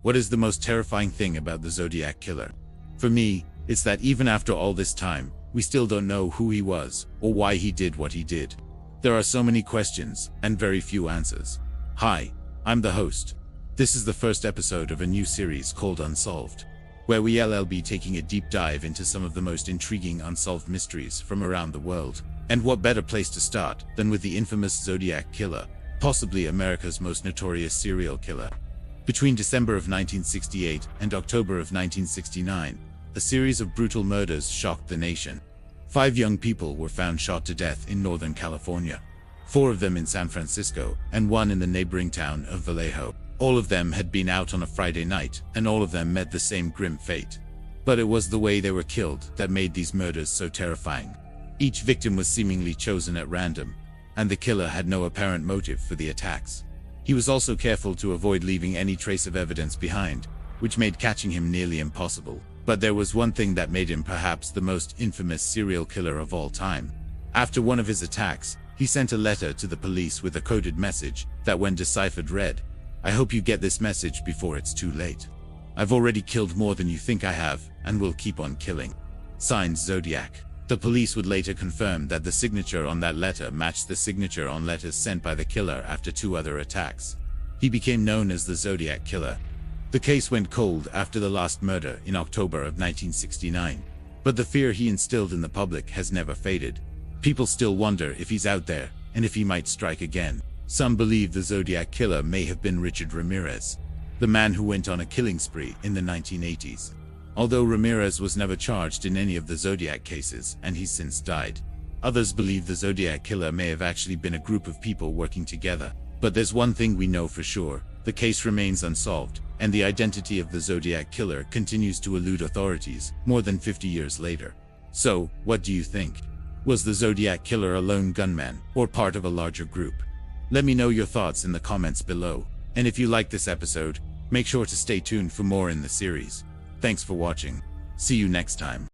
What is the most terrifying thing about the Zodiac Killer? For me, it's that even after all this time, we still don't know who he was, or why he did what he did. There are so many questions, and very few answers. Hi, I'm the host. This is the first episode of a new series called Unsolved, where we'll be taking a deep dive into some of the most intriguing unsolved mysteries from around the world. And what better place to start than with the infamous Zodiac Killer, possibly America's most notorious serial killer. Between December of 1968 and October of 1969, a series of brutal murders shocked the nation. 5 young people were found shot to death in Northern California, 4 of them in San Francisco, and 1 in the neighboring town of Vallejo. All of them had been out on a Friday night, and all of them met the same grim fate. But it was the way they were killed that made these murders so terrifying. Each victim was seemingly chosen at random, and the killer had no apparent motive for the attacks. He was also careful to avoid leaving any trace of evidence behind, which made catching him nearly impossible. But there was one thing that made him perhaps the most infamous serial killer of all time. After one of his attacks, he sent a letter to the police with a coded message that, when deciphered, read, "I hope you get this message before it's too late. I've already killed more than you think I have, and will keep on killing. Signed, Zodiac." The police would later confirm that the signature on that letter matched the signature on letters sent by the killer after 2 other attacks. He became known as the Zodiac Killer. The case went cold after the last murder in October of 1969. But the fear he instilled in the public has never faded. People still wonder if he's out there, and if he might strike again. Some believe the Zodiac Killer may have been Richard Ramirez, the man who went on a killing spree in the 1980s. Although Ramirez was never charged in any of the Zodiac cases, and he's since died. Others believe the Zodiac Killer may have actually been a group of people working together. But there's one thing we know for sure: the case remains unsolved, and the identity of the Zodiac Killer continues to elude authorities more than 50 years later. So, what do you think? Was the Zodiac Killer a lone gunman, or part of a larger group? Let me know your thoughts in the comments below. And if you like this episode, make sure to stay tuned for more in the series. Thanks for watching. See you next time.